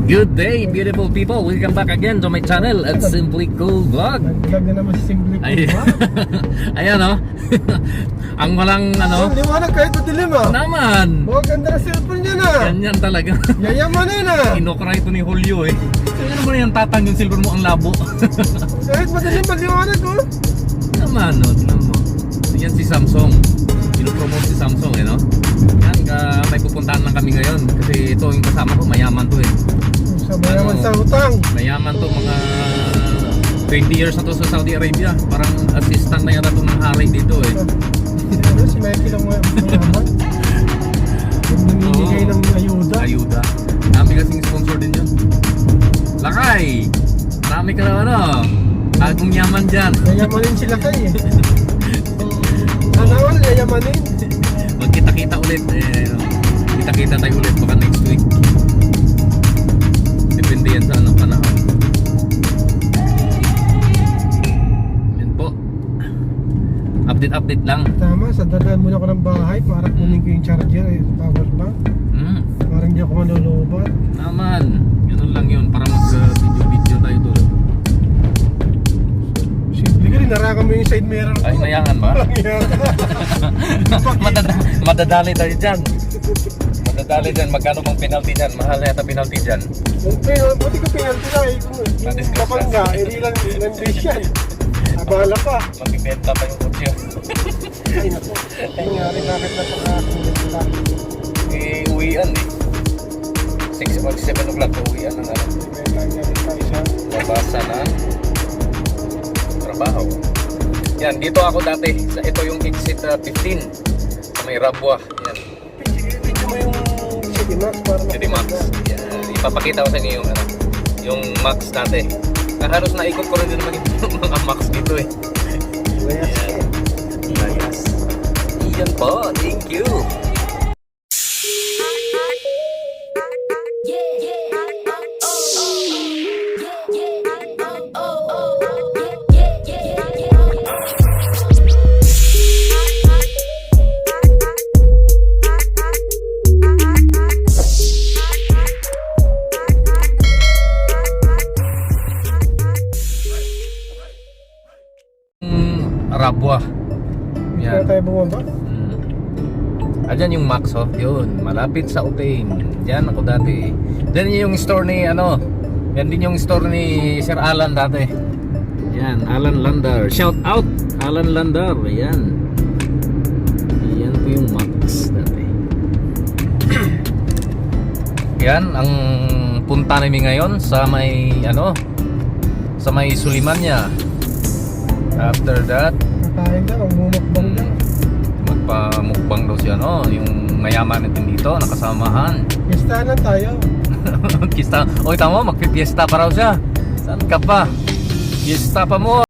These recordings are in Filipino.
Good day, beautiful people. Welcome back again to my channel at Simply Cool Vlog. Nag-vlog na naman si Simply Cool Ay, Vlog. ayan o. Ang walang Ang liwanag kahit madilim naman. Mga ganda na cellphone niya na. Ganyan talaga. Yayamanin na. Inokra ito ni Julio eh. Kaya naman yung tatang yung silver mo ang labo. Kahit madilim, maliwanag oh. Naman o, tingnan mo. Yan si Samsung. Pinopromote si Samsung eh no. Yan, may pupuntahan lang kami ngayon. Kasi ito yung kasama ko, mayaman to eh. Sa mayaman sa utang. Mayaman to, mga 20 years na to sa Saudi Arabia. Parang assistant na yata itong hari dito eh. Si Mikey lang mayaman. Namimigay ng ayuda. Ayuda. Dami kasing sponsor din yun. Lakay! Marami ka na ano. Agong yaman dyan. Yayamanin sila kayo eh. Sana all, yayamanin. Magkita-kita ulit eh. Kita-kita tayo ulit baka next week. Depende yan sa anong panahon. Yan po. Update lang. Tama, sadadaan muna ko ng bahay para kunin ko yung charger eh. Power bank. Parang hindi ako manulubat. Naman. Ganun lang yun. Para mag-video tayo doon. Simple ka rin, narakan mo yung side mirror ko. Ay, nayangan ba? Madadali tayo dyan. Madadali dyan. Magkano bang penalty dyan? Mahal na yata penalty dyan. Buti ko penalty na eh. Kung kapangga, hindi lang nandis yan. Abala pa. Magbibenta pa yung kutsi. Ay naku. Ay nga rin, bakit napakakulit pa. Eh, uwian eh. 6 or 7 o'clock uwian ng ano. Nabasa na trabaho. Yan, dito ako dati. Ito yung exit 15 sa may Rabwa. Yan. Picture mo yung City Max para City Max. Yan. Ipapakita ko sa inyo yung ano, yung Max dati. Halos naikot ko rin din naman yung mga Max dito eh. Yan. Nice. Yan po. Thank you. Rabwa. Kaya tayo bumaba? Ayan yung Max oh. Yun, malapit sa Uting. Diyan ako dati. Diyan yung store ni ano. Yan din yung store ni Sir Alan dati. Yan, Alan Landar. Shout out Alan Landar. Yan. Yan po yung Max dati. Yan ang punta namin ngayon sa may ano, sa may Sulimanya. After that, Nakain na, magmumukbang na. magpamukbang daw siya no, yung mayaman natin dito, nakasamahan. Piestahan lang tayo. Kista, oy tama, magpipiesta pa raw siya. Saan ka pa? Fiesta pa mo.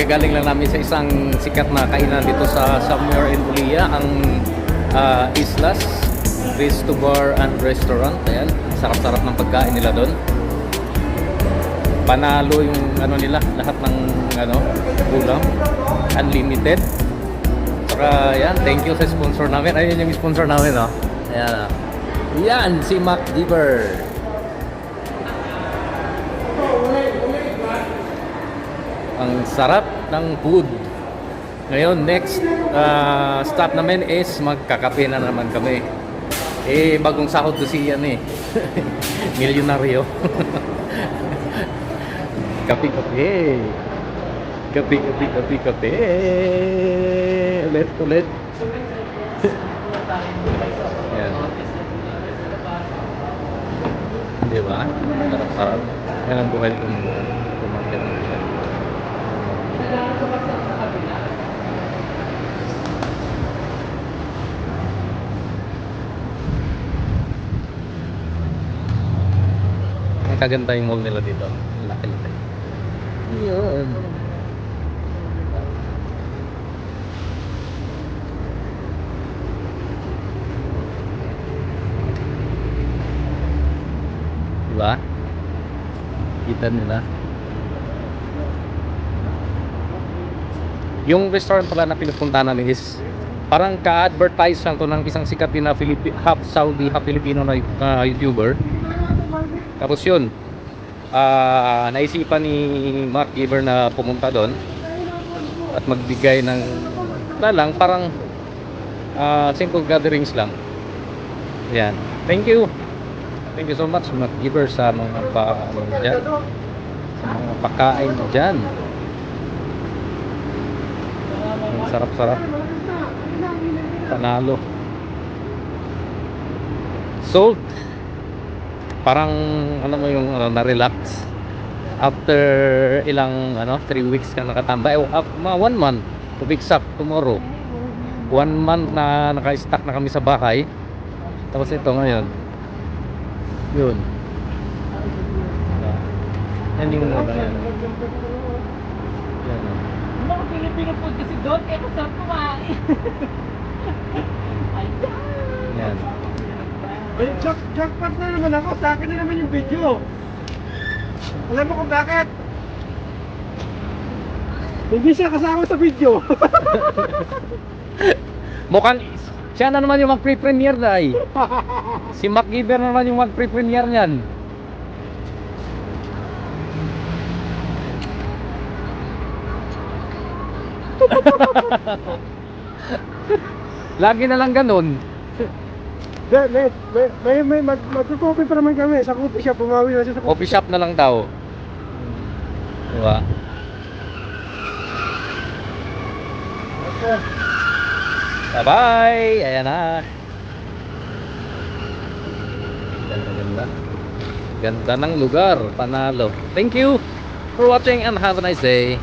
Kagagaling lang namin sa isang sikat na kainan dito sa somewhere in Ulia, ang Islas Resto Bar and Restaurant. Ayan, sarap-sarap ng pagkain nila doon. Panalo yung ano nila, lahat ng ano, ulam, unlimited. Saka yan, thank you sa sponsor namin. Ayun yung sponsor namin, no? Ayan, yan si Mac Giver. Ang sarap ng food. Ngayon, next stop namin is magkakape na naman kami. Eh, bagong sahod to si yan eh. Milyonaryo. Kape-kape. Kape. Ulit. Yan. Di ba? Sarap-sarap. Yan ang buhay kong kumakit. Ang kaganda yung mall nila dito. Laki-laki. Yun. Diba? Kita nila. Yung restaurant pala na pinupunta namin is parang ka-advertise lang to ng isang sikat din na half Saudi, half Filipino na YouTuber. Tapos yun, naisipan ni Mark Giver na pumunta doon at magbigay ng lang parang simple gatherings lang. Yan. Thank you so much Mark Giver sa mga pagkain dyan. Ang sarap-sarap. Panalo. Sold. Parang ano mo yung na-relax after ilang 3 weeks ka nakatambay, mga 1 month to be exact, tomorrow 1 month na naka-stack na kami sa bahay. Tapos ito ngayon yun yan yung yan. Mga Pilipino food kasi doon, kaya masarap kumain. Yan. Ay, jackpot na naman ako. Sa akin na naman yung video. Alam mo kung bakit? Hindi siya kasama sa video. Mukhang siya na naman yung mag-pre-premiere na ay. Si Mac Giver na naman yung mag-pre-premiere niyan. Lagi na lang ganun. May magko-coffee pa naman kami sa coffee shop. Pumawi na siya sa Coffee shop na lang daw. Diba? Bye-bye! Ayan na. Ganda. Ganda ng lugar. Panalo. Thank you for watching and have a nice day.